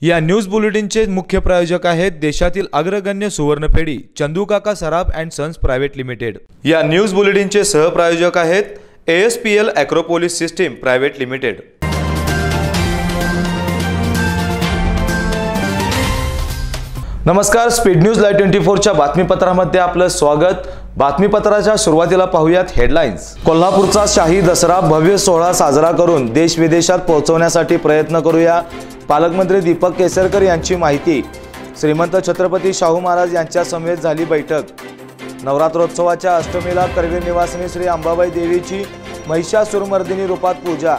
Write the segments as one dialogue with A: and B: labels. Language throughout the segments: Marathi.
A: या न्यूज बुलेटिनचे मुख्य प्रायोजक आहेत देशातील अग्रगण्य सुवर्णपेढी चंदूकाका Saraf and sons private limited. या न्यूज बुलेटिनचे सहप्रायोजक आहेत ASPL ॲग्रोपोलिस सिस्टीम प्रायव्हेट लिमिटेड। नमस्कार, स्पीड न्यूज लाईव्ह 24 च्या बातमीपत्रामध्ये आपलं स्वागत। बातमीपत्राच्या सुरुवातीला पाहूयात हेडलाईन्स। कोल्हापूरचा शाही दसरा भव्य सोहळा साजरा करून देश विदेशात पोहोचवण्यासाठी प्रयत्न करूया। पालकमंत्री दीपक केसरकर यांची माहिती। श्रीमंत छत्रपती शाहू महाराज यांच्या समेत झाली बैठक। नवरात्रोत्सवाच्या अष्टमीला करवीर निवासिनी श्री अंबाबाई देवीची महिषासुरमर्दिनी रूपात पूजा।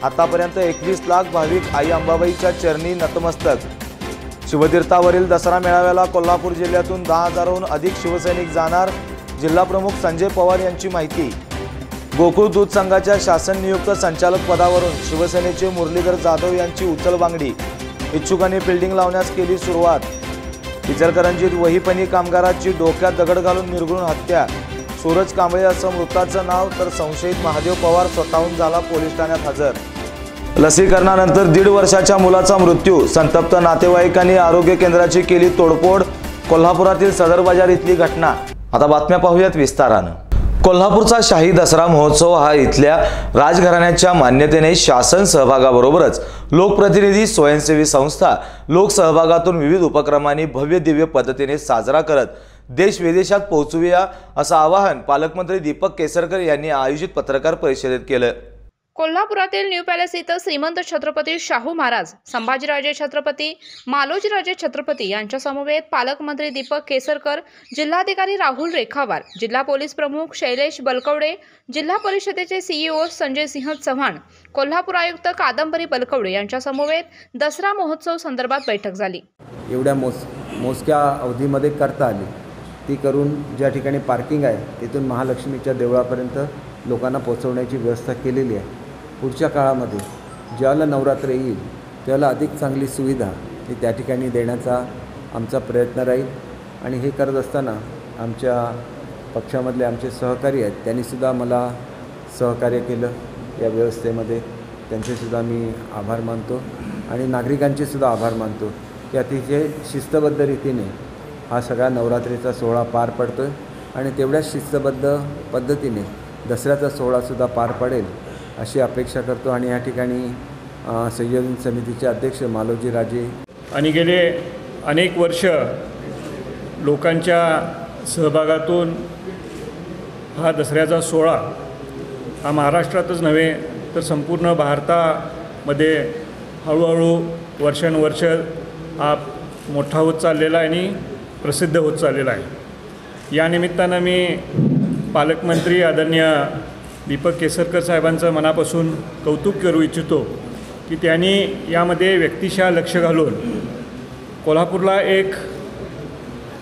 A: आतापर्यंत 21 लाख भाविक आई अंबाबाईच्या चरणी नतमस्तक। शिवतीर्थावरील दसरा मेळाव्याला कोल्हापूर जिल्ह्यातून 10,000हून अधिक शिवसैनिक जाणार। जिल्हा प्रमुख संजय पवार यांची माहिती। गोकुळ दूध संघाच्या शासन नियुक्त संचालक पदावरून शिवसेनेचे मुरलीधर जाधव यांची उचलबांगडी। इच्छुकांनी फिल्डिंग लावण्यास केली सुरुवात। इचलकरंजीत वहीपणी कामगाराची डोक्यात दगड घालून निर्घृण हत्या। सूरज कांबळे असं मृताचं नाव, तर संशयित महादेव पवार स्वतःहून झाला पोलीस ठाण्यात हजर। लसीकरणानंतर 1.5 वर्षाच्या मुलाचा मृत्यू। संतप्त नातेवाईकांनी आरोग्य केंद्राची केली तोडफोड। कोल्हापुरातील सदर बाजार इथली घटना। आता बातम्या पाहूयात विस्तारानं। कोल्हापूरचा शाही दसरा महोत्सव हा इथल्या राजघराण्याच्या मान्यतेने शासन सहभागाबरोबरच लोकप्रतिनिधी, स्वयंसेवी संस्था, लोकसहभागातून विविध उपक्रमांनी भव्य दिव्य पद्धतीने साजरा करत देश विदेशात पोहोचूया असं आवाहन पालकमंत्री दीपक केसरकर यांनी आयोजित पत्रकार परिषदेत केलं।
B: कोल्हापुरातील न्यू पॅलेस इथं श्रीमंत छत्रपती शाहू महाराज, संभाजीराजे छत्रपती, मालोजीराजे छत्रपती यांच्या समवेत पालकमंत्री दीपक केसरकर, जिल्हाधिकारी राहुल रेखावार, जिल्हा पोलीस प्रमुख शैलेश बलकवडे, जिल्हा परिषदेचे CEO संजय सिंह चव्हाण, कोल्हापूर आयुक्त कादंबरी बलकवडे यांच्या समवेत दसरा महोत्सव संदर्भात बैठक झाली।
C: एवढ्या मोजक्या अवधीमध्ये करता आली ती करून ज्या ठिकाणी पार्किंग आहे तिथून महालक्ष्मीच्या देवळापर्यंत लोकांना पोहोचवण्याची व्यवस्था केलेली आहे। पुढच्या काळामध्ये ज्यावेळेला नवरात्र येईल त्यावेळेला अधिक चांगली सुविधा ही त्या ठिकाणी देण्याचा आमचा प्रयत्न राहील। आणि हे करत असताना आमच्या पक्षामधले आमचे सहकारी आहेत त्यांनीसुद्धा मला सहकार्य केलं या व्यवस्थेमध्ये, त्यांचेसुद्धा मी आभार मानतो आणि नागरिकांचेसुद्धा आभार मानतो की अतिशय शिस्तबद्ध रीतीने हा सगळा नवरात्रीचा सोहळा पार पडतो आहे आणि तेवढ्याच शिस्तबद्ध पद्धतीने दसऱ्याचा सोहळासुद्धा पार पडेल अशी अपेक्षा करतो। आणि या ठिकाणी संयोजन समितीचे अध्यक्ष मालोजीराजे
D: आणि गेले अनेक वर्ष लोकांच्या सहभागातून हा दसऱ्याचा सोहळा हा महाराष्ट्रातच नव्हे तर संपूर्ण भारतामध्ये हळूहळू वर्षानुवर्ष हा मोठा होत चाललेला आहे आणि प्रसिद्ध होत चाललेला आहे। या निमित्तानं मी पालकमंत्री आदरणीय दीपक केसरकर साहेबांचं मनापासून कौतुक करू इच्छितो की त्यांनी यामध्ये व्यक्तिशः लक्ष घालून कोल्हापूरला एक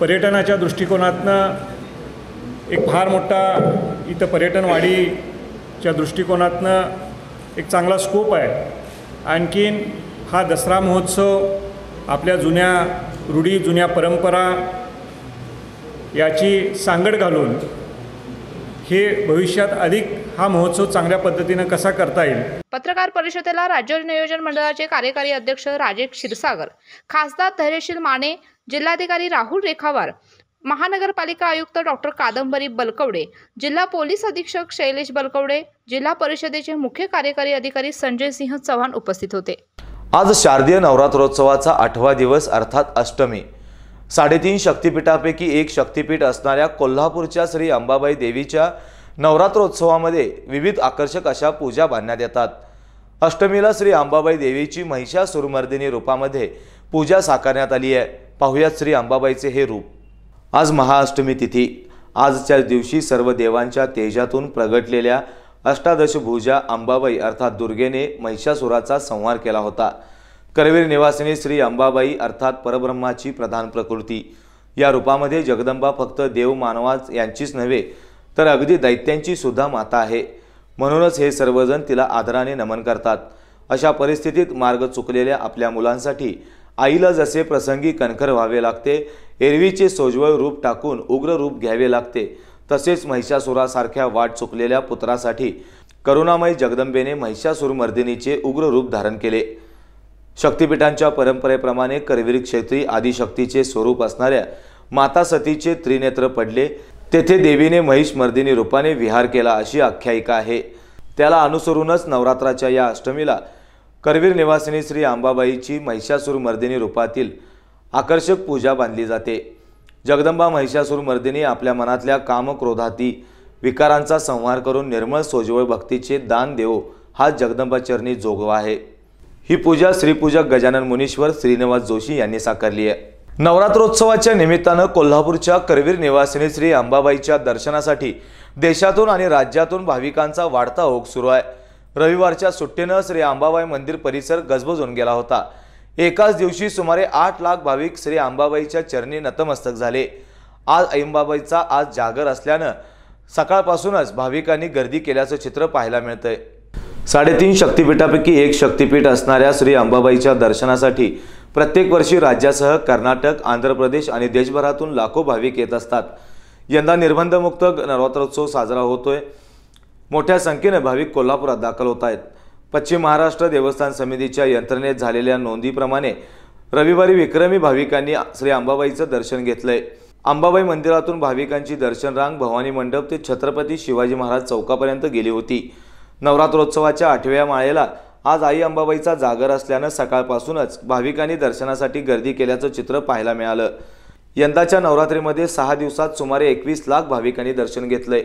D: पर्यटनाच्या दृष्टिकोनातनं एक फार मोठा इथं पर्यटनवाढीच्या दृष्टिकोनातनं एक चांगला स्कोप आहे। आणखीन हा दसरा महोत्सव आपल्या जुन्या रूढी, जुन्या परंपरा याची सांगड घालून हे भविष्यात अधिक हा महोत्सव चांगल्या पद्धतीने कसा करता येईल।
B: पत्रकार परिषदेला राज्य नियोजन मंडळाचे कार्यकारी अध्यक्ष राजेश क्षीरसागर, खासदार धैर्यशील माने, जिल्हाधिकारी राहुल रेखावार, महानगरपालिका आयुक्त डॉक्टर कादंबरी बलकवडे, जिल्हा पोलीस अधीक्षक शैलेश बलकवडे, जिल्हा परिषदेचे मुख्य कार्यकारी अधिकारी संजय सिंह चव्हाण उपस्थित होते।
A: आज शारदीय नवरात्रोत्सवाचा 8वा दिवस अर्थात अष्टमी। 3.5 शक्तिपीठापैकी एक शक्तिपीठ असणाऱ्या कोल्हापूरच्या श्री अंबाबाई देवीच्या नवरात्रोत्सवामध्ये विविध आकर्षक अशा पूजा बांधण्यात येतात। अष्टमीला श्री अंबाबाई देवीची महिषासुरमर्दिनी रूपामध्ये पूजा साकारण्यात आली आहे। पाहुयात श्री अंबाबाईचे हे रूप। आज महाअष्टमी तिथी। आजच्या दिवशी सर्व देवांच्या तेजातून प्रगटलेल्या अष्टादशभुजा अंबाबाई अर्थात दुर्गेने महिषासुराचा संहार केला होता। करवीर निवासिनी श्री अंबाबाई अर्थात परब्रह्माची प्रधान प्रकृती या रूपामध्ये जगदंबा फक्त देव मानवाच यांचीच नव्हे तर अगदी दैत्यांची सुद्धा माता आहे। म्हणूनच हे सर्वजण तिला आदराने नमन करतात। अशा परिस्थितीत मार्ग चुकलेल्या आपल्या मुलांसाठी आईला जसे प्रसंगी कणखर व्हावे लागते, एरवीचे सोज्वळ रूप टाकून उग्र रूप घ्यावे लागते, तसेच महिषासुरासारख्या वाट चुकलेल्या पुत्रासाठी करुणामयी जगदंबेने महिषासुरमर्दिनीचे उग्र रूप धारण केले। शक्तिपीठांच्या परंपरेप्रमाणे करवीर क्षेत्री आदिशक्तीचे स्वरूप असणाऱ्या माता सतीचे त्रिनेत्र पडले, तेथे देवीने महिष मर्दिनी रूपाने विहार केला अशी आख्यायिका आहे। त्याला अनुसरूनच नवरात्राच्या या अष्टमीला करवीर निवासिनी श्री अंबाबाईची महिषासुर मर्दिनी रूपातील आकर्षक पूजा बांधली जाते। जगदंबा महिषासुर मर्दिनी आपल्या मनातल्या काम क्रोधाती विकारांचा संहार करून निर्मळ सोजवळ भक्तीचे दान देवो हा जगदंबा चरणी जोगवा आहे। ही पूजा श्रीपूजक गजानन मुनीश्वर श्रीनिवास जोशी यांनी साकारली आहे। नवरात्रोत्सवाच्या निमित्तानं कोल्हापूरच्या करवीर निवासिनी श्री अंबाबाईच्या दर्शनासाठी देशातून आणि राज्यातून भाविकांचा वाढता ओघ सुरू आहे। रविवारच्या सुट्टीनं श्री अंबाबाई मंदिर परिसर गजबजून गेला होता। एकाच दिवशी सुमारे 8 लाख भाविक श्री अंबाबाईच्या चरणी नतमस्तक झाले। आज अंबाबाईचा आज जागर असल्यानं सकाळपासूनच भाविकांनी गर्दी केल्याचं चित्र पाहायला मिळतंय। 3.5 शक्तिपीठापैकी एक शक्तिपीठ असणाऱ्या श्री अंबाबाईच्या दर्शनासाठी प्रत्येक वर्षी राज्यासह कर्नाटक, आंध्र प्रदेश आणि देशभरातून लाखो भाविक येत असतात। यंदा निर्बंधमुक्त नवरात्रोत्सव साजरा होतोय। मोठ्या संख्येने भाविक कोल्हापुरात दाखल होत आहेत। पश्चिम महाराष्ट्र देवस्थान समितीच्या यंत्रणेत झालेल्या नोंदीप्रमाणे रविवारी विक्रमी भाविकांनी श्री अंबाबाईचं दर्शन घेतलंय। अंबाबाई मंदिरातून भाविकांची दर्शन रांग भवानी मंडप ते छत्रपती शिवाजी महाराज चौकापर्यंत गेली होती। नवरात्रोत्सवाच्या 8व्या माळेला आज आई अंबाबाईचा जागर असल्यानं सकाळपासूनच भाविकांनी दर्शनासाठी गर्दी केल्याचं चित्र पाहायला मिळालं। यंदाच्या नवरात्रीमध्ये 6 दिवसात सुमारे 21 लाख भाविकांनी दर्शन घेतलंय।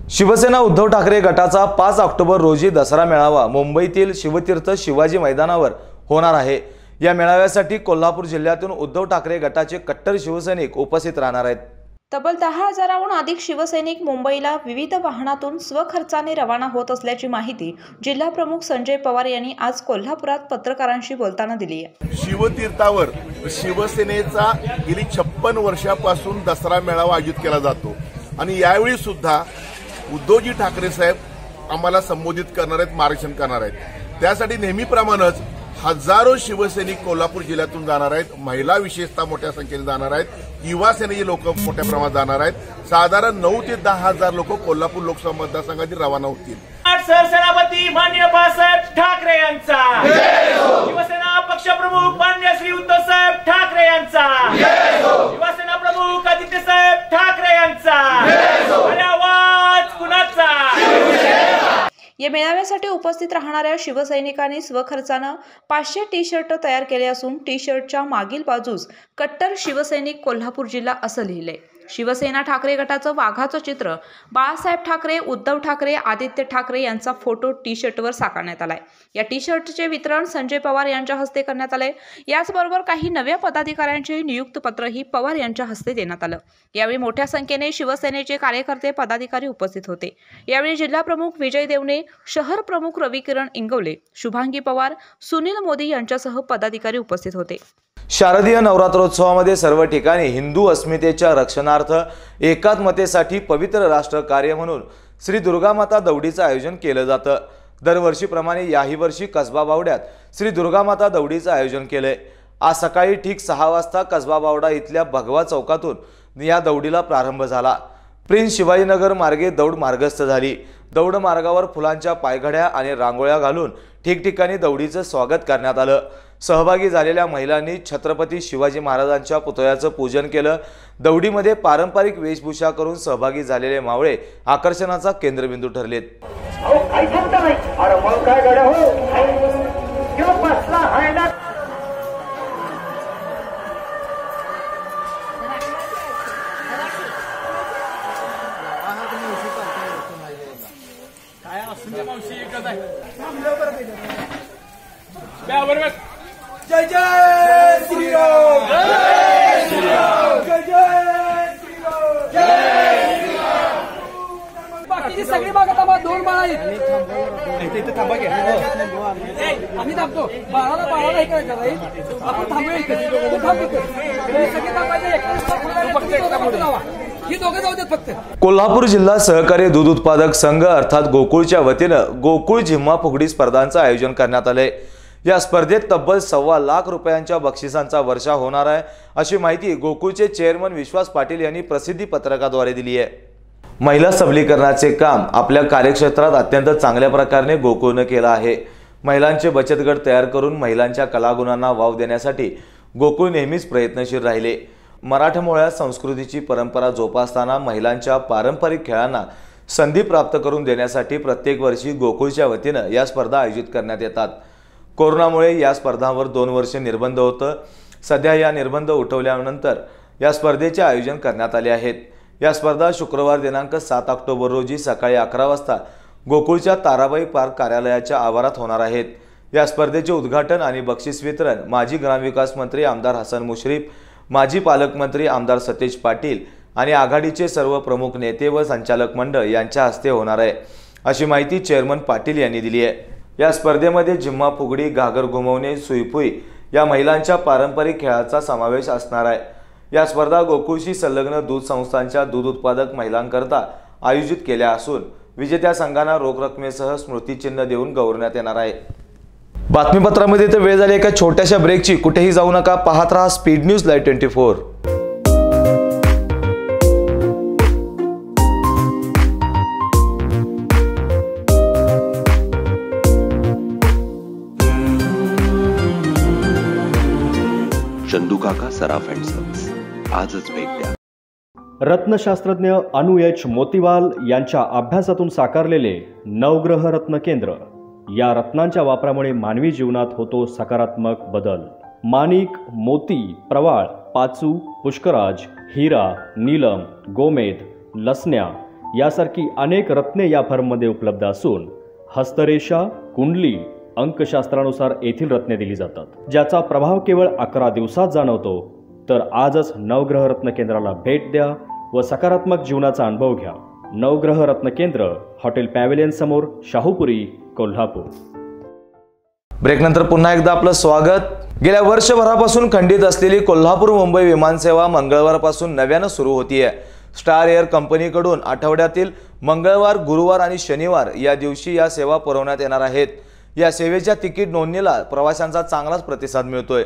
A: शिवसेना उद्धव ठाकरे गटाचा 5 ऑक्टोबर रोजी दसरा मेळावा मुंबईतील शिवतीर्थ शिवाजी मैदानावर होणार आहे। या मेळाव्यासाठी कोल्हापूर जिल्ह्यातून उद्धव ठाकरे गटाचे कट्टर शिवसैनिक उपस्थित राहणार आहेत।
B: तब्बल 10,000हून अधिक शिवसैनिक मुंबईला विविध वाहनातून स्वखर्चाने रवाना होत असल्याची माहिती जिल्हा प्रमुख संजय पवार यांनी आज कोल्हापुरात पत्रकारांशी बोलताना दिली आहे।
E: शिवतीर्थावर शिवसेनेचा गेली 56 वर्षापासून दसरा मेळावा आयोजित केला जातो आणि यावेळी सुद्धा उद्धवजी ठाकरे साहेब आम्हाला संबोधित करणार आहेत, मार्गदर्शन करणार आहेत। त्यासाठी नेहमीप्रमाणेच हजारो शिवसैनिक कोल्हापूर जिल्ह्यातून जाणार आहेत। महिला विशेषतः मोठ्या संख्येने जाणार आहेत। युवा सेनेचे लोक मोठ्या प्रमाणात जाणार आहेत। साधारण 9 ते 10 हजार लोक कोल्हापूर लोकसभा मतदारसंघातील रवाना होतील।
F: सरसेनापती माननीय बाळासाहेब ठाकरे यांचा शिवसेना पक्षप्रमुख माननीय श्री उद्धव साहेब ठाकरे यांचा शिवसेना प्रमुख आदित्य साहेब ठाकरे यांचा आणि आवाज कुणाचा।
B: या मेळाव्यासाठी उपस्थित राहणाऱ्या शिवसैनिकांनी स्वखर्चानं 500 टी-शर्ट तयार केले असून टी-शर्टच्या मागील बाजूस कट्टर शिवसैनिक कोल्हापूर जिल्हा असं लिहिलंय। शिवसेना ठाकरे गटाचं वाघाचं चित्र बाळासाहेब ठाकरे, उद्धव ठाकरे, आदित्य ठाकरे यांचा फोटो टी-शर्टवर साकारण्यात आलाय। या टी-शर्टचे वितरण संजय पवार यांच्या हस्ते करण्यात आले। याचबरोबर काही नव्या पदाधिकाऱ्यांचे नियुक्त पत्रही पवार यांच्या हस्ते देण्यात आलं। यावेळी मोठ्या संख्येने शिवसेनेचे कार्यकर्ते, पदाधिकारी उपस्थित होते। यावेळी जिल्हा प्रमुख विजय देवणे, शहर प्रमुख रविकिरण इंगवले, शुभांगी पवार, सुनील मोदी यांच्यासह पदाधिकारी उपस्थित होते।
A: शारदीय नवरात्रोत्सवामध्ये सर्व ठिकाणी हिंदू अस्मितेच्या रक्षणार्थ एकात्मतेसाठी पवित्र राष्ट्र कार्य म्हणून श्री दुर्गामाता दौडीचं आयोजन केलं जातं। दरवर्षीप्रमाणे याही वर्षी कसबा बावड्यात श्री दुर्गामाता दौडीचं आयोजन केलंय। आज सकाळी ठीक 6 वाजता कसबा बावडा इथल्या भगवा चौकातून या दौडीला प्रारंभ झाला। प्रिन्स शिवाजीनगर मार्गे दौड मार्गस्थ झाली। दौड मार्गावर फुलांच्या पायघड्या आणि रांगोळ्या घालून ठिकठिकाणी दौडीचं स्वागत करण्यात आलं। सहभागी झालेल्या महिलांनी छत्रपती शिवाजी महाराजांच्या पुतळ्याचं पूजन केलं। दौडीमध्ये पारंपरिक वेशभूषा करून सहभागी झालेले मावळे आकर्षणाचा केंद्रबिंदू ठरलेत।
F: जय जय श्रीराम, जय श्रीराम, जय जय श्रीराम, जय श्रीराम। बाकीची सगळी बाग आता 2 बाळा आहेत। इथे थांबा घ्या, आम्ही थांबतो। बाळाला हे काय करायचं, आपण थांबूया इथे, सगळे थांबायचे।
A: कोल्हापूर जिल्हा सहकारी दूध उत्पादक संघ अर्थात गोकुळच्या वतीनं गोकुळ झिम्मा फुगडी स्पर्धांचं आयोजन करण्यात आलंय। या स्पर्धेत तब्बल 1.25 लाख रुपयांच्या बक्षिसांचा वर्षा होणार आहे अशी माहिती गोकुळचे चेअरमन विश्वास पाटील यांनी प्रसिद्धी पत्रकाद्वारे दिली आहे। महिला सबलीकरणाचे काम आपल्या कार्यक्षेत्रात अत्यंत चांगल्या प्रकारे गोकुळने केलं आहे। महिलांचे बचत गट तयार करून महिलांच्या कलागुणांना वाव देण्यासाठी गोकुळ नेहमीच प्रयत्नशील राहिले। मराठमोळ्या संस्कृतीची परंपरा जोपासताना महिलांच्या पारंपरिक खेळांना संधी प्राप्त करून देण्यासाठी प्रत्येक वर्षी गोकुळच्या वतीनं या स्पर्धा आयोजित करण्यात येतात। कोरोनामुळे या स्पर्धांवर 2 वर्ष निर्बंध होतं। सध्या या निर्बंध उठवल्यानंतर या स्पर्धेचे आयोजन करण्यात आले आहेत। या स्पर्धा शुक्रवार दिनांक 7 ऑक्टोबर रोजी सकाळी 11 वाजता गोकुळच्या ताराबाई पार्क कार्यालयाच्या आवारात होणार आहेत। या स्पर्धेचे उद्घाटन आणि बक्षीस वितरण माजी ग्रामविकास मंत्री आमदार हसन मुश्रीफ, माजी पालकमंत्री आमदार सतेज पाटील आणि आघाडीचे सर्व प्रमुख नेते व संचालक मंडळ यांच्या हस्ते होणार आहे, अशी माहिती चेअरमन पाटील यांनी दिली आहे। या स्पर्धेमध्ये जिम्मा फुगडी, घागर घुमवणे, सुईपुई या महिलांच्या पारंपरिक खेळाचा समावेश असणार आहे। या स्पर्धा गोकुळशी संलग्न दूध संस्थांच्या दूध उत्पादक महिलांकरता आयोजित केल्या असून विजेत्या संघांना रोख रकमेसह स्मृतिचिन्ह देऊन गौरवण्यात येणार आहे। बातमीपत्रामध्ये तर वेळ झाली एका छोट्याशा ब्रेकची। कुठेही जाऊ नका, पाहत रहा स्पीड न्यूज लाईव्ह 24।
G: चंदू काका सराफ अँड सन्स, आजच भेट द्या।
H: रत्नशास्त्रज्ञ अनु एच मोतीवाल यांच्या अभ्यासातून साकारलेले नवग्रह रत्न केंद्र या रत्नांच्या वापरामुळे मानवी जीवनात होतो सकारात्मक बदल। माणिक, मोती, प्रवाळ, पाचू, पुष्कराज, हिरा, नीलम, गोमेद, लसण्या यासारखी अनेक रत्ने या फर्ममध्ये उपलब्ध असून हस्तरेषा, कुंडली, अंकशास्त्रानुसार येथील रत्ने दिली जातात, ज्याचा प्रभाव केवळ 11 दिवसात जाणवतो। तर आजच नवग्रह रत्न केंद्राला भेट द्या व सकारात्मक जीवनाचा अनुभव घ्या। नवग्रह रत्न केंद्र, हॉटेल पॅव्हिलियन समोर, शाहूपुरी, कोल्हापूर।
A: ब्रेकनंतर पुन्हा एकदा आपलं स्वागत। गेल्या वर्षभरापासून खंडित असलेली कोल्हापूर मुंबई विमानसेवा मंगळवारपासून नव्यानं सुरू होतीये। स्टार एअर कंपनीकडून आठवड्यातील मंगळवार, गुरुवार आणि शनिवार या दिवशी या सेवा पुरवण्यात येणार आहेत। या सेवेच्या तिकीट नोंदणीला प्रवाशांचा चांगलाच प्रतिसाद मिळतोय।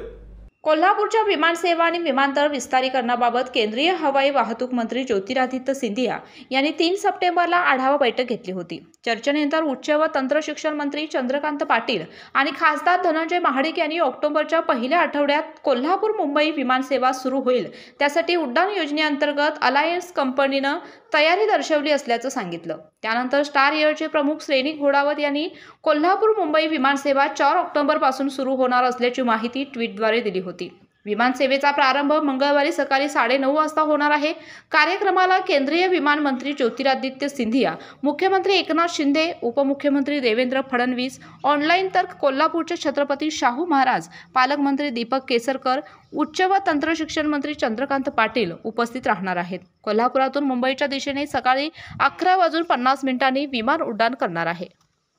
B: कोल्हापूरच्या विमानसेवा आणि विमानतळ विस्तारीकरणाबाबत केंद्रीय हवाई वाहतूक मंत्री ज्योतिरादित्य सिंधिया यांनी 3 सप्टेंबरला आढावा बैठक घेतली होती। चर्चेनंतर उच्च व तंत्र शिक्षण मंत्री चंद्रकांत पाटील आणि खासदार धनंजय महाडिक यांनी ऑक्टोबरच्या पहिल्या आठवड्यात कोल्हापूर मुंबई विमानसेवा सुरू होईल त्यासाठी उड्डाण योजनेअंतर्गत अलायन्स कंपनीनं तयारी दर्शवली असल्याचं सांगितलं। त्यानंतर स्टार एअरचे प्रमुख श्रेणी घोडावत यांनी कोल्हापूर मुंबई विमानसेवा 4 ऑक्टोबरपासून सुरू होणार असल्याची माहिती ट्विटद्वारे दिली होती। विमानसेवेचा प्रारंभ मंगळवारी सकाळी 9:30 वाजता होणार आहे। कार्यक्रमाला केंद्रीय विमान मंत्री ज्योतिरादित्य सिंधिया, मुख्यमंत्री एकनाथ शिंदे, उपमुख्यमंत्री देवेंद्र फडणवीस, ऑनलाईन तर कोल्हापूरचे छत्रपती शाहू महाराज, पालकमंत्री दीपक केसरकर, उच्च व तंत्र शिक्षण मंत्री चंद्रकांत पाटील उपस्थित राहणार आहेत। कोल्हापुरातून मुंबईच्या दिशेने सकाळी 11:50 विमान उड्डाण करणार आहे।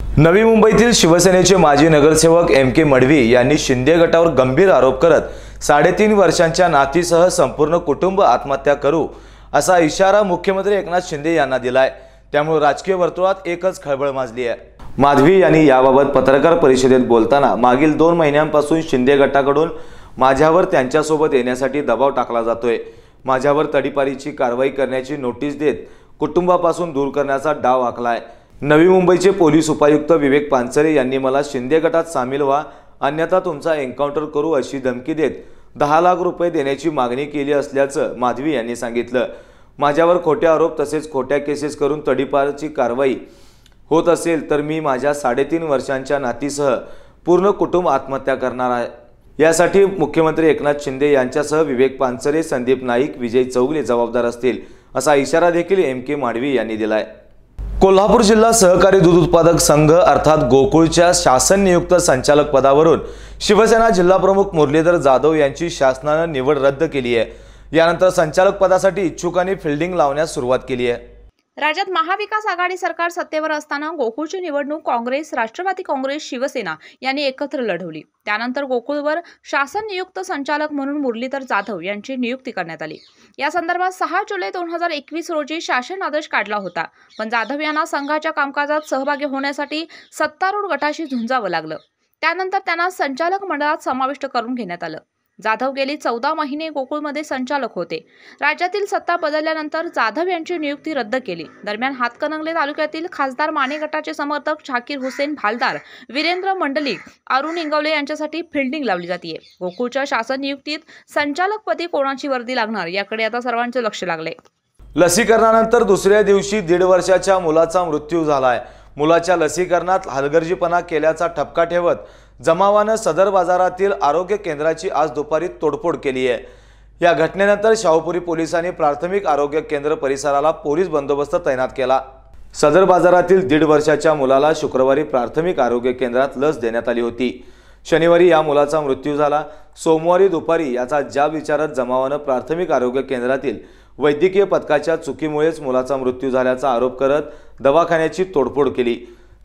A: नवी मुंबईतील शिवसेनेचे माजी नगरसेवक MK मडवी यांनी शिंदे गटावर गंभीर आरोप करत 3.5 वर्षांच्या नातीसह संपूर्ण कुटुंब आत्महत्या करू असा इशारा मुख्यमंत्री एकनाथ शिंदे यांना दिलाय। त्यामुळे राजकीय वर्तुळात एकच खळबळ माजली आहे। माधवी यांनी याबाबत पत्रकार परिषदेत बोलताना मागील 2 महिन्यांपासून शिंदे गटाकडून माझ्यावर त्यांच्यासोबत येण्यासाठी दबाव टाकला जातोय। माझ्यावर तडीपारीची कारवाई करण्याची नोटीस देत कुटुंबापासून दूर करण्याचा डाव आखलाय। नवी मुंबईचे पोलीस उपायुक्त विवेक पानसरे यांनी मला शिंदे गटात सामील व्हा अन्यथा तुमचा एन्काउंटर करू अशी धमकी देत 10 लाख रुपये देण्याची मागणी केली असल्याचं माधवी यांनी सांगितलं। माझ्यावर खोटे आरोप तसेच खोट्या केसेस करून तडीपारीची कारवाई होत असेल तर मी माझ्या 3.5 वर्षांच्या नातीसह पूर्ण कुटुंब आत्महत्या करणार आहे। यासाठी मुख्यमंत्री एकनाथ शिंदे यांच्यासह विवेक पानसरे, संदीप नाईक, विजय चौगले जबाबदार असतील असा इशारा देखील MK माडवी यांनी दिलाय। कोल्हापूर जिल्हा सहकारी दूध उत्पादक संघ अर्थात गोकुळच्या शासन नियुक्त संचालक पदावरून शिवसेना जिल्हाप्रमुख मुरलीधर जाधव यांची शासनाने निवड रद्द केली आहे। यानंतर संचालक पदासाठी इच्छुकांनी फिल्डिंग लावण्यास सुरुवात केली आहे।
B: राज्यात महाविकास आघाडी सरकार सत्तेवर असताना गोकुळची निवडणूक काँग्रेस, राष्ट्रवादी काँग्रेस, शिवसेना यांनी एकत्र लढवली। त्यानंतर गोकुळवर शासन नियुक्त संचालक म्हणून मुरलीधर जाधव यांची नियुक्ती करण्यात आली। या संदर्भात 6 जुलै 2021 रोजी शासन आदेश काढला होता, पण जाधव यांना संघाच्या कामकाजात सहभागी होण्यासाठी सत्तारूढ गटाशी झुंजावं लागलं। त्यानंतर त्यांना संचालक मंडळात समाविष्ट करून घेण्यात आलं। जाधव गेली 14 महिने गोकुळमध्ये संचालक होते. राज्यातील सत्ता बदलल्यानंतर जाधव यांची नियुक्ती रद्द केली. दरम्यान हातकणंगले तालुक्यातील खासदार माने गटाचे समर्थक झाकीर हुसेन भालदार, वीरेंद्र मंडलिक, अरुण इंगवले यांच्यासाठी फिल्डिंग लावली जाते. गोकुळच्या शासन नियुक्तीत संचालकपदी कोणाची वर्दी लागणार याकडे आता सर्वांचे लक्ष लागले.
A: लसीकरणानंतर दुसऱ्या दिवशी 1.5 वर्षाच्या मुलाचा मृत्यू झालाय. मुलाच्या लसीकरणात हलगर्जीपणा केल्याचा ठपका ठेवत जमावानं सदर बाजारातील आरोग्य केंद्राची आज दुपारी तोडफोड केली आहे. या घटनेनंतर शाहूपुरी पोलिसांनी प्राथमिक आरोग्य केंद्र परिसराला पोलीस बंदोबस्त तैनात केला. सदर बाजारातील 1.5 वर्षाच्या मुलाला शुक्रवारी प्राथमिक आरोग्य केंद्रात लस देण्यात आली होती. शनिवारी या मुलाचा मृत्यू झाला. सोमवारी दुपारी याचा जाब विचारत जमावानं प्राथमिक आरोग्य केंद्रातील वैद्यकीय पथकाच्या चुकीमुळेच मुलाचा मृत्यू झाल्याचा आरोप करत दवाखान्याची तोडफोड केली.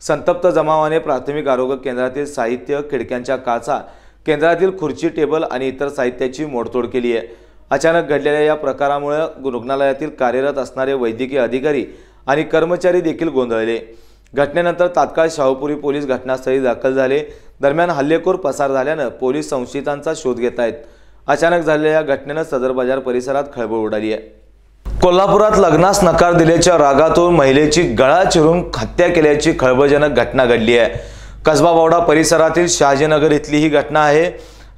A: संतप्त जमावाने प्राथमिक आरोग्य केंद्रातील साहित्य, खिडक्यांच्या काचा, केंद्रातील खुर्ची, टेबल आणि इतर साहित्याची मोडतोड केली आहे. अचानक घडलेल्या या प्रकारामुळे रुग्णालयातील कार्यरत असणारे वैद्यकीय अधिकारी आणि कर्मचारी देखील गोंधळले. घटनेनंतर तात्काळ शाहूपुरी पोलीस घटनास्थळी दाखल झाले. दरम्यान हल्लेखोर पसार झाल्यानं पोलीस संशयितांचा शोध घेत आहेत. अचानक झालेल्या या घटनेनं सदर बाजार परिसरात खळबळ उडाली आहे. कोल्हापुरात लग्नास नकार दिल्याच्या रागातून महिलेची गळा चिरून हत्या केल्याची खळबळजनक घटना घडली आहे. कसबा बावडा परिसरातील शहाजीनगर इथली ही घटना आहे.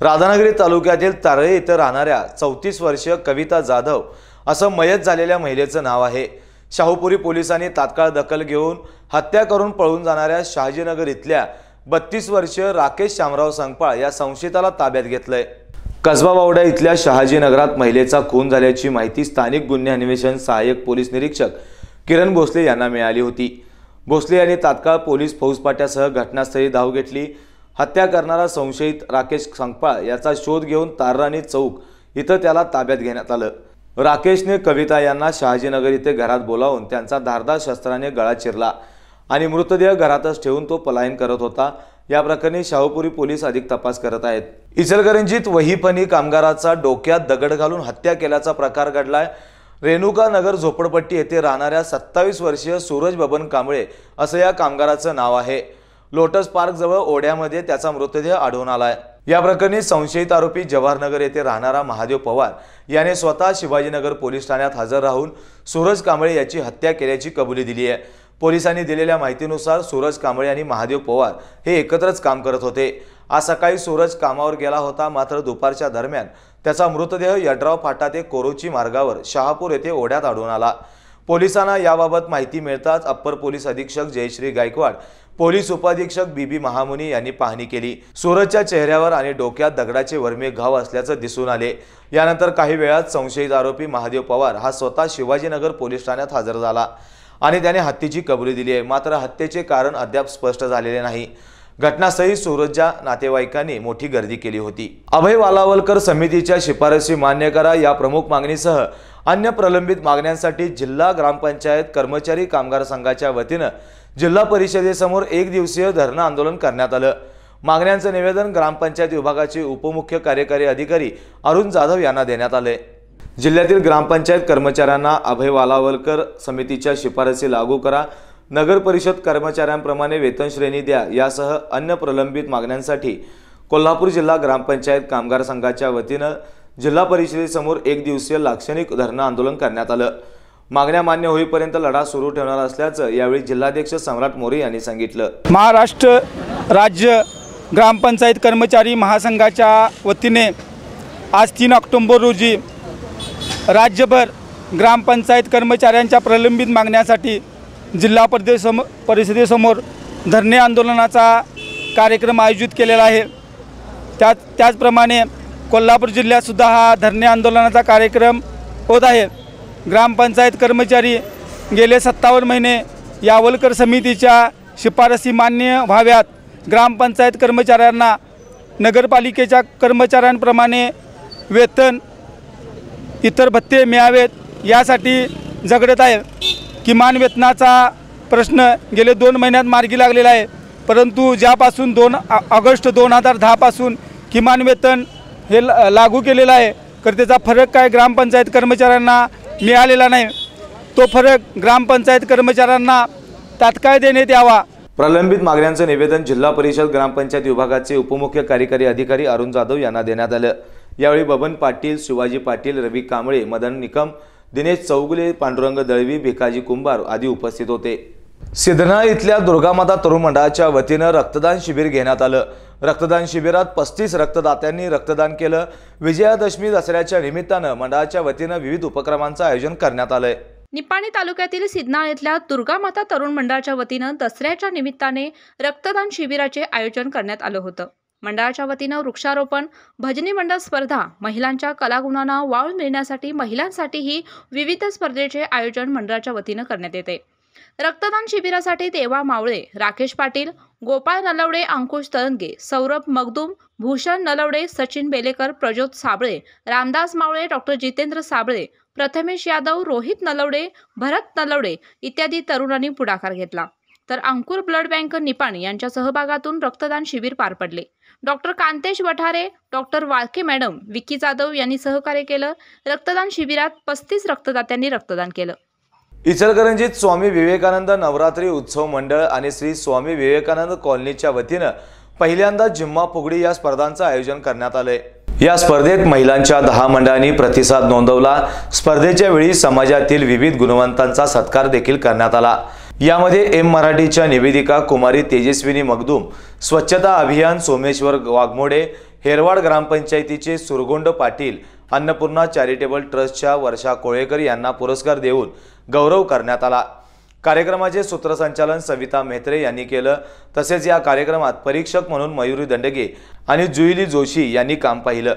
A: राधानगरी तालुक्यातील तारळे इथं राहणाऱ्या 34 वर्षीय कविता जाधव असं मयत झालेल्या महिलेचं नाव आहे. शाहूपुरी पोलिसांनी तात्काळ दखल घेऊन हत्या करून पळून जाणाऱ्या शहाजीनगर इथल्या 32 वर्षीय राकेश शामराव संगपाळ या संशयिताला ताब्यात घेतलंय. कसबा बावडा इथल्या शहाजीनगरात महिलेचा खून झाल्याची माहिती स्थानिक गुन्हे अन्वेषण सहाय्यक पोलीस निरीक्षक किरण भोसले यांना मिळाली होती. भोसले यांनी तात्काळ पोलीस फौजपाट्यासह घटनास्थळी धाव घेतली. हत्या करणारा संशयित राकेश संगपाळ याचा शोध घेऊन तारराणी चौक इथं त्याला ताब्यात घेण्यात आलं. राकेशने कविता यांना शहाजीनगर इथे घरात बोलावून त्यांचा धारदार शस्त्राने गळा चिरला आणि मृतदेह घरातच ठेवून तो पलायन करत होता. या प्रकरणी शाहूपुरी पोलीस अधिक तपास करत आहेत. इचलकरंजीत वहीपणी कामगाराचा डोक्यात दगड घालून हत्या केल्याचा प्रकार घडलाय. रेणुका नगर झोपडपट्टी येथे राहणाऱ्या 27 वर्षीय सूरज बबन कांबळे असं या कामगाराचं नाव आहे. लोटस पार्क जवळ ओढ्यामध्ये त्याचा मृतदेह आढळून आलाय. या प्रकरणी संशयित आरोपी जवाहरनगर येथे राहणारा महादेव पवार याने स्वतः शिवाजीनगर पोलीस ठाण्यात हजर राहून सूरज कांबळे याची हत्या केल्याची कबुली दिली आहे. पोलिसांनी दिलेल्या माहितीनुसार सूरज कांबळे आणि महादेव पवार हे एकत्रच काम करत होते. आज सकाळी सूरज कामावर गेला होता, मात्र दुपारच्या दरम्यान त्याचा मृतदेह यड्राव फाटा ते कोरोची मार्गावर शहापूर येथे ओढ्यात आढळून आला. पोलिसांना याबाबत माहिती मिळताच अप्पर पोलीस अधीक्षक जयश्री गायकवाड, पोलीस उपाधीक्षक बीबी महामुनी यांनी पाहणी केली. सूरजच्या चेहऱ्यावर आणि डोक्यात दगडाचे वर्मे घाव असल्याचं दिसून आले. यानंतर काही वेळात संशयित आरोपी महादेव पवार हा स्वतः शिवाजीनगर पोलीस ठाण्यात हजर झाला आणि त्याने हत्येची कबुली दिली आहे. मात्र हत्येचे कारण अद्याप स्पष्ट झालेले नाही. घटनास्थळी सूरजच्या नातेवाईकांनी मोठी गर्दी केली होती. अभय वालावलकर समितीच्या शिफारसी मान्य करा या प्रमुख मागणीसह अन्य प्रलंबित मागण्यांसाठी जिल्हा ग्रामपंचायत कर्मचारी कामगार संघाच्या वतीनं जिल्हा परिषदेसमोर 1 दिवसीय धरणं आंदोलन करण्यात आलं. मागण्यांचं निवेदन ग्रामपंचायत विभागाचे उपमुख्य कार्यकारी अधिकारी अरुण जाधव यांना देण्यात आले. जिल्ह्यातील ग्रामपंचायत कर्मचाऱ्यांना अभय वालावलकर समितीच्या शिफारसी लागू करा, नगर परिषद कर्मचाऱ्यांप्रमाणे वेतन श्रेणी द्या यासह अन्य प्रलंबित मागण्यांसाठी कोल्हापूर जिल्हा ग्रामपंचायत कामगार संघाच्या वतीनं जिल्हा परिषदेसमोर 1 दिवसीय लाक्षणिक धरणं आंदोलन करण्यात आलं. मागण्या मान्य होईपर्यंत लढा सुरू ठेवणार असल्याचं यावेळी जिल्हाध्यक्ष सम्राट मोरे यांनी सांगितलं.
I: महाराष्ट्र राज्य ग्रामपंचायत कर्मचारी महासंघाच्या वतीने आज 3 ऑक्टोबर रोजी राज्यभर ग्रामपंचायत कर्मचाऱ्यांच्या प्रलंबित मागण्यासाठी जिल्हा परिषदेसमोर धरणे आंदोलनाचा कार्यक्रम आयोजित केलेला आहे. त्याचप्रमाणे कोल्हापूर जिल्ह्यातसुद्धा हा धरणे आंदोलनाचा कार्यक्रम होत आहे. ग्रामपंचायत कर्मचारी गेले 57 महिने यावलकर समितीच्या शिफारसी मान्य व्हाव्यात, ग्रामपंचायत कर्मचाऱ्यांना नगरपालिकेच्या कर्मचाऱ्यांप्रमाणे वेतन इतर भत्ते मिळावेत यासाठी झगडत आहे. किमान वेतनाचा प्रश्न गेले 2 महिन्यात मार्गी लागलेला आहे, परंतु ज्यापासून 2 ऑगस्ट 2010 पासून किमान वेतन हे लागू केलेलं आहे, तर त्याचा फरक काय ग्रामपंचायत कर्मचाऱ्यांना मिळालेला नाही. तो फरक ग्रामपंचायत कर्मचाऱ्यांना तात्काळ देण्यात यावा.
A: प्रलंबित मागण्यांचं निवेदन जिल्हा परिषद ग्रामपंचायत विभागाचे उपमुख्य कार्यकारी अधिकारी अरुण जाधव यांना देण्यात आलं. यावेळी बबन पाटील, शिवाजी पाटील, रवी कांबळे, मदन निकम, दिनेश चौगुले, पांडुरंग दळवी, भिकाजी कुंभार आदी उपस्थित होते। सिद्धना इथल्या दुर्गामाता तरुण मंडळाच्या वतीनं रक्तदान शिबिर घेण्यात आलं। रक्तदान शिबिरात 35 रक्तदात्यांनी रक्तदान केलं। विजयादशमी दसऱ्याच्या निमित्तानं मंडळाच्या वतीनं विविध उपक्रमांचं आयोजन करण्यात आलंय।
B: निपाणी तालुक्यातील सिद्धनाळ इथल्या दुर्गामाता तरुण मंडळाच्या वतीनं दसऱ्याच्या निमित्ताने रक्तदान शिबिराचे आयोजन करण्यात आलं होतं। मंडळाच्या वतीनं वृक्षारोपण, भजनी मंडळ स्पर्धा, महिलांच्या कलागुणांना वाव मिळण्यासाठी महिलांसाठीही विविध स्पर्धेचे आयोजन मंडळाच्या वतीनं करण्यात येते। रक्तदान शिबिरासाठी देवा मावळे, राकेश पाटील, गोपाळ नलवडे, अंकुश तरंगे, सौरभ मगदूम, भूषण नलवडे, सचिन बेलेकर, प्रज्योत साबळे, रामदास मावळे, डॉक्टर जितेंद्र साबळे, प्रथमेश यादव, रोहित नलवडे, भरत नलवडे इत्यादी तरुणांनी पुढाकार घेतला। तर अंकुर ब्लड बँक निपाणी यांच्या सहभागातून रक्तदान शिबिर पार पडले। Doctor Kantesh Vathare, doctor Walke madam, Vicky Jadhav यांनी सहकार्य केलं। रक्तदान शिबिरात 35 रक्तदात्यांनी रक्तदान केलं।
A: इचलकरंजीत स्वामी विवेकानंद नवरात्री उत्सव मंडळ आणि श्री स्वामी विवेकानंद कॉलनीच्या वतीनं पहिल्यांदा जिम्मा फुगडी या स्पर्धांचं आयोजन करण्यात आलंय। या स्पर्धेत महिलांच्या 10 मंडळांनी प्रतिसाद नोंदवला। स्पर्धेच्या वेळी समाजातील विविध गुणवंतांचा सत्कार देखील करण्यात आला। यामध्ये एम मराठीच्या निवेदिका कुमारी तेजस्विनी मगदूम, स्वच्छता अभियान सोमेश्वर वाघमोडे, हेरवाड ग्रामपंचायतीचे सुरगोंड पाटील, अन्नपूर्णा चॅरिटेबल ट्रस्टच्या वर्षा कोळेकर यांना पुरस्कार देऊन गौरव करण्यात आला। कार्यक्रमाचे सूत्रसंचालन सविता मेहत्रे यांनी केलं। तसेच या कार्यक्रमात परीक्षक म्हणून मयुरी दंडगे आणि जुईली जोशी यांनी काम पाहिलं।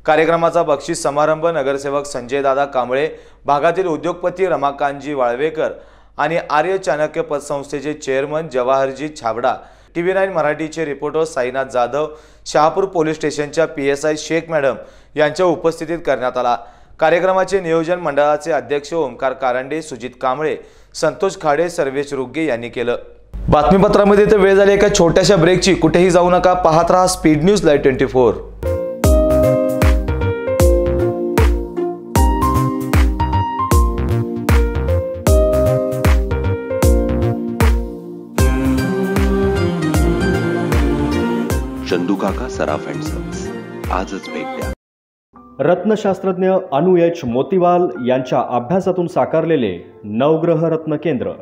A: कार्यक्रमाचा बक्षीस समारंभ नगरसेवक संजय दादा कांबळे, भागातील उद्योगपती रमाकांतजी वाळवेकर आणि आर्य चाणक्य पतसंस्थेचे चेअरमन जवाहरजी छाबडा, TV9 मराठीचे रिपोर्टर साईनाथ जाधव, शहापूर पोलीस स्टेशनच्या PSI शेख मॅडम यांच्या उपस्थितीत करण्यात आला। कार्यक्रमाचे नियोजन मंडळाचे अध्यक्ष ओमकार कारंडे, सुजित कांबळे, संतोष खाडे, सर्वेश रुग्गे यांनी केलं। बातमीपत्रामध्ये तर वेळ झाली एका छोट्याशा ब्रेकची। कुठेही जाऊ नका, पाहत रहा speed news live 24।
G: Chandukaka Saraf and Sons, आजच भेट द्या।
H: रत्नशास्त्रज्ञ अनु एच मोतीवाल यांच्या अभ्यासातून साकारलेले नवग्रह रत्न केंद्र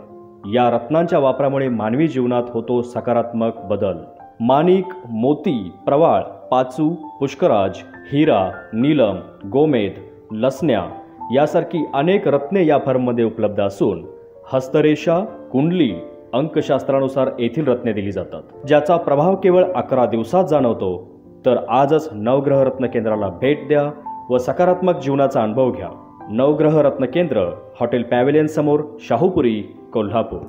H: या रत्नांच्या वापरामुळे मानवी जीवनात होतो सकारात्मक बदल। माणिक, मोती, प्रवाळ, पाचू, पुष्कराज, हिरा, नीलम, गोमेद, लसण्या यासारखी अनेक रत्ने या फर्ममध्ये उपलब्ध असून हस्तरेषा, कुंडली, अंकशास्त्रानुसार येथील रत्ने दिली जातात, ज्याचा प्रभाव केवळ 11 दिवसात जाणवतो। तर आजच नवग्रह रत्न केंद्राला भेट द्या व सकारात्मक जीवनाचा अनुभव घ्या। नवग्रह रत्न केंद्र, हॉटेल पॅव्हेलियन समोर, शाहूपुरी, कोल्हापूर।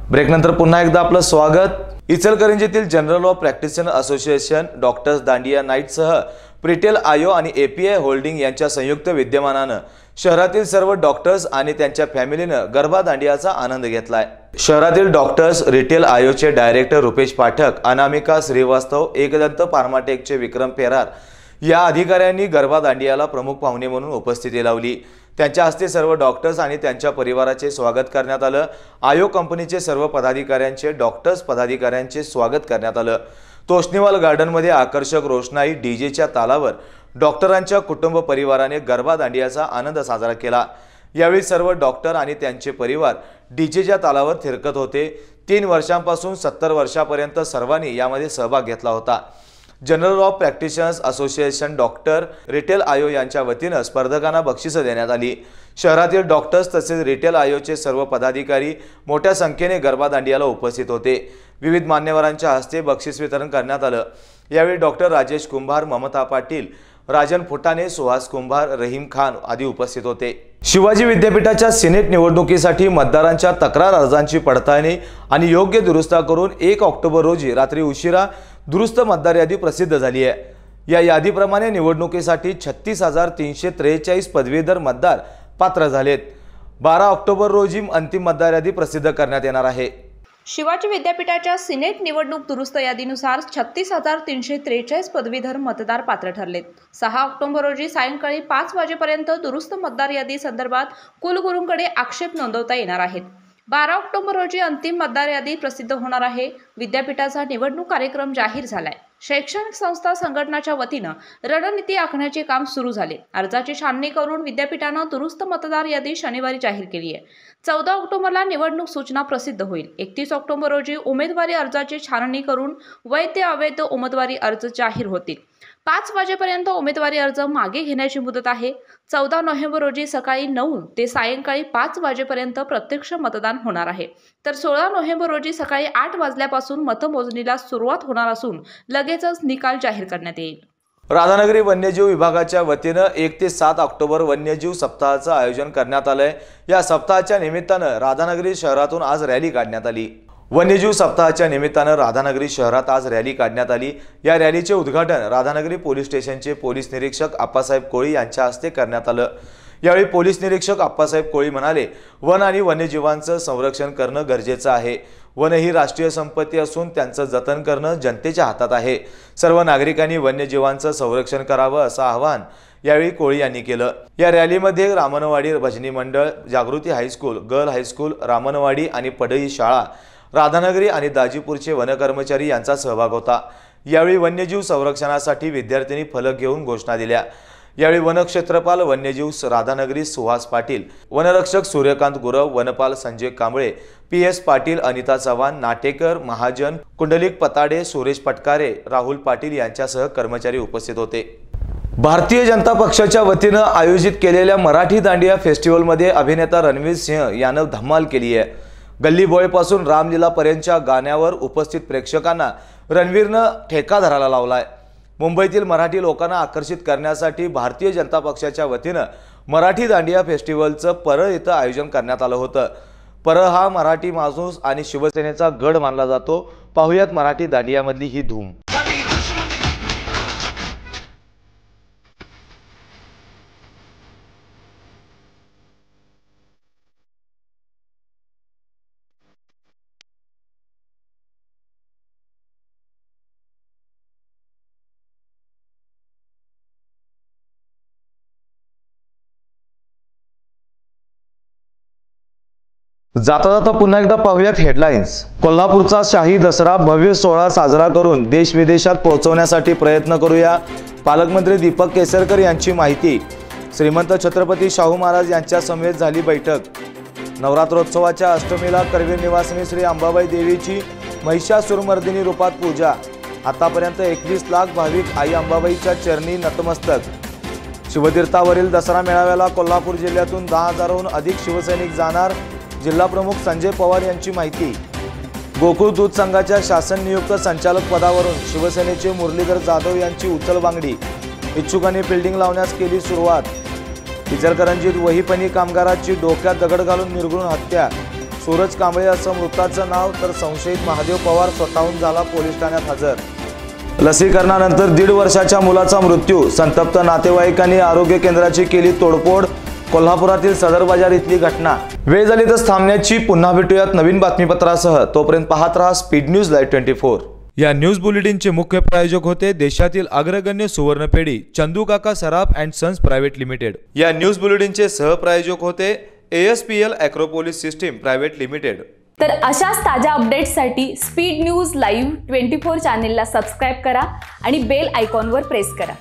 A: ब्रेक नंतर पुन्हा एकदा आपलं स्वागत। इचलकरंजीतील general of practitioner association, doctors dandiya नाईटसह प्रिटेल आयो आणि API होल्डिंग यांच्या संयुक्त विद्यमानानं शहरातील सर्व डॉक्टर्स आणि त्यांच्या फॅमिलीनं गरबा दांडियाचा आनंद घेतलाय। शहरातील डॉक्टर्स रिटेल आयोचे डायरेक्टर रुपेश पाठक, अनामिका श्रीवास्तव, एकदंत फार्माटेकचे विक्रम पेरार या अधिकाऱ्यांनी गरबा दांडियाला प्रमुख पाहुणे म्हणून उपस्थिती लावली। त्यांच्या हस्ते सर्व डॉक्टर्स आणि त्यांच्या परिवाराचे स्वागत करण्यात आलं। आयो कंपनीचे सर्व पदाधिकाऱ्यांचे, डॉक्टर्स पदाधिकाऱ्यांचे स्वागत करण्यात आलं। तोष्णीवाल गार्डनमध्ये आकर्षक रोषणाई, डीजेच्या तालावर डॉक्टरांच्या कुटुंब परिवाराने गरबा दांडियाचा आनंद साजरा केला। यावेळी सर्व डॉक्टर आणि त्यांचे परिवार डीजेच्या तालावर थिरकत होते। 3 वर्षांपासून 70 वर्षापर्यंत सर्वांनी यामध्ये सहभाग घेतला होता। General of practitioners association, doctor retail आयो यांच्या वतीनं स्पर्धकांना बक्षिसं देण्यात आली। शहरातील डॉक्टर्स तसेच रिटेल आयोचे सर्व पदाधिकारी मोठ्या संख्येने गरबा दांडियाला उपस्थित होते। विविध मान्यवरांच्या हस्ते बक्षीस वितरण करण्यात आलं। यावेळी डॉक्टर राजेश कुंभार, ममता पाटील, राजन फुटाणे, सुहास कुंभार, रहीम खान आदी उपस्थित होते। शिवाजी विद्यापीठाच्या सिनेट निवडणुकीसाठी मतदारांच्या तक्रार अर्जांची पडताळणी आणि योग्य दुरुस्ती करून 1 ऑक्टोबर रोजी रात्री उशिरा दुरुस्त मतदार यादी प्रसिद्ध झाली आहे। या यादीप्रमाणे निवडणुकीसाठी 36,343 पदवीधर मतदार पात्र झालेत। 12 ऑक्टोबर रोजी अंतिम मतदार यादी प्रसिद्ध करण्यात येणार आहे।
B: शिवाजी विद्यापीठाच्या सिनेट निवडणूक दुरुस्त यादीनुसार 36,343 पदवीधर मतदार पात्र ठरलेत। 6 ऑक्टोबर रोजी सायंकाळी 5 वाजेपर्यंत दुरुस्त मतदार यादी संदर्भात कुलगुरूंकडे आक्षेप नोंदवता येणार आहेत। 12 ऑक्टोबर रोजी अंतिम मतदार यादी प्रसिद्ध होणार आहे। विद्यापीठाचा निवडणूक कार्यक्रम जाहीर झालाय। शैक्षणिक संस्था संघटनाच्या वतीनं रणनीती आखण्याचे काम सुरू झाले। अर्जाची छाननी करून विद्यापीठानं दुरुस्त मतदार यादी शनिवारी जाहीर केली आहे। 14 ऑक्टोबरला निवडणूक सूचना प्रसिद्ध होईल। 31 ऑक्टोबर रोजी उमेदवारी अर्जाची छाननी करून वैध अवैध उमेदवारी अर्ज जाहीर होतील। 5 वाजेपर्यंत उमेदवारी अर्ज मागे घेण्याची मुदत आहे। 14 नोव्हेंबर रोजी सकाळी 9 ते सायंकाळी 5 वाजेपर्यंत प्रत्यक्ष मतदान होणार आहे। तर 16 नोव्हेंबर रोजी सकाळी 8 वाजल्यापासून मतमोजणीला सुरुवात होणार असून लगेचच निकाल जाहीर करण्यात येईल।
A: राधानगरी वन्यजीव विभागाच्या वतीनं 1 ते 7 ऑक्टोबर वन्यजीव सप्ताहाचं आयोजन करण्यात आलंय। या सप्ताहाच्या निमित्तानं राधानगरी शहरातून आज रॅली काढण्यात आली। वन्यजीव सप्ताहाच्या निमित्तानं राधानगरी शहरात आज रॅली काढण्यात आली। या रॅलीचे उद्घाटन राधानगरी पोलीस स्टेशनचे पोलीस निरीक्षक आप्पासाहेब कोळी यांच्या हस्ते करण्यात आलं। यावेळी पोलीस निरीक्षक आप्पासाहेब कोळी म्हणाले, वन आणि वन्यजीवांचं संरक्षण करणं गरजेचं आहे। वन ही राष्ट्रीय संपत्ती असून त्यांचं जतन करणं जनतेच्या हातात आहे। सर्व नागरिकांनी वन्यजीवांचं संरक्षण करावं असं आवाहन यावेळी कोळी यांनी केलं। या रॅलीमध्ये रामनवाडी भजनी मंडळ, जागृती हायस्कूल, गर्ल हायस्कूल, रामनवाडी आणि पडई शाळा, राधानगरी आणि दाजीपूरचे वनकर्मचारी यांचा सहभाग होता। यावेळी वन्यजीव संरक्षणासाठी विद्यार्थ्यांनी फलक घेऊन घोषणा दिल्या। यावेळी वनक्षेत्रपाल वन्यजीव राधानगरी सुहास पाटील, वनरक्षक सूर्यकांत गुरव, वनपाल संजय कांबळे, PS पाटील, अनिता चव्हाण, नाटेकर, महाजन, कुंडलिक पताडे, सुरेश पटकारे, राहुल पाटील यांच्यासह कर्मचारी उपस्थित होते। भारतीय जनता पक्षाच्या वतीनं आयोजित केलेल्या मराठी दांडिया फेस्टिवलमध्ये अभिनेता रणवीर सिंह यानं धमाल केली आहे। गल्ली बॉयपासून रामलीलापर्यंतच्या गाण्यावर उपस्थित प्रेक्षकांना रणवीरनं ठेका धरायला लावलाय। मुंबईतील मराठी लोकांना आकर्षित करण्यासाठी भारतीय जनता पक्षाच्या वतीनं मराठी दांडिया फेस्टिवलचं परळ इथं आयोजन करण्यात आलं होतं। परळ हा मराठी माणूस आणि शिवसेनेचा गड मानला जातो। पाहुयात मराठी दांडियामधली ही धूम। जाता जाता पुन्हा एकदा पाहूयात हेडलाईन्स। कोल्हापूरचा शाही दसरा भव्य सोहळा साजरा करून देश विदेशात पोहोचवण्यासाठी प्रयत्न करूया, पालकमंत्री दीपक केसरकर यांची माहिती। श्रीमंत छत्रपती शाहू महाराज यांच्या समवेत झाली बैठक। नवरात्रोत्सवाच्या अष्टमीला करवीर निवासिनी श्री अंबाबाई देवीची महिषासुरमर्दिनी रूपात पूजा। आतापर्यंत 21 लाख भाविक आई अंबाबाईच्या चरणी नतमस्तक। शिवतीर्थावरील दसरा मेळाव्याला कोल्हापूर जिल्ह्यातून 10,000हून अधिक शिवसैनिक जाणार। जिल्हा प्रमुख संजय पवार यांची माहिती। गोकुळ दूध संघाच्या शासन नियुक्त संचालक पदावरून शिवसेनेचे मुरलीधर जाधव यांची उचलबांगडी। इच्छुकांनी बिल्डिंग लावण्यास केली सुरुवात। इचलकरंजीत वहीपणी कामगाराची डोक्यात दगड घालून निर्घृण हत्या। सूरज कांबळे असं मृताचं नाव, तर संशयित महादेव पवार स्वतःहून झाला पोलीस ठाण्यात हजर। लसीकरणानंतर 1.5 वर्षाच्या मुलाचा मृत्यू। संतप्त नातेवाईकांनी आरोग्य केंद्राची केली तोडफोड। कोल्हापुरातील सदर बाजार इथली घटना। वेळ झाली तर थांबण्याची। पुन्हा भेटूयात नवीन बातमीपत्रासह। तोपर्यंत पाहत रहा स्पीड न्यूज लाईव्ह 24। या न्यूज बुलेटिनचे मुख्य प्रायोजक होते देशातील अग्रगण्य सुवर्णपेढी चंदू काका सराफ अँड सन्स प्रायव्हेट लिमिटेड। या न्यूज बुलेटिनचे सहप्रायोजक होते ASPL ॲक्रोपोलिस सिस्टीम प्रायव्हेट लिमिटेड।
J: तर अशाच ताज्या अपडेट्ससाठी स्पीड न्यूज लाईव्ह 24 चॅनेलला सबस्क्राईब करा आणि बेल आयकॉनवर प्रेस करा।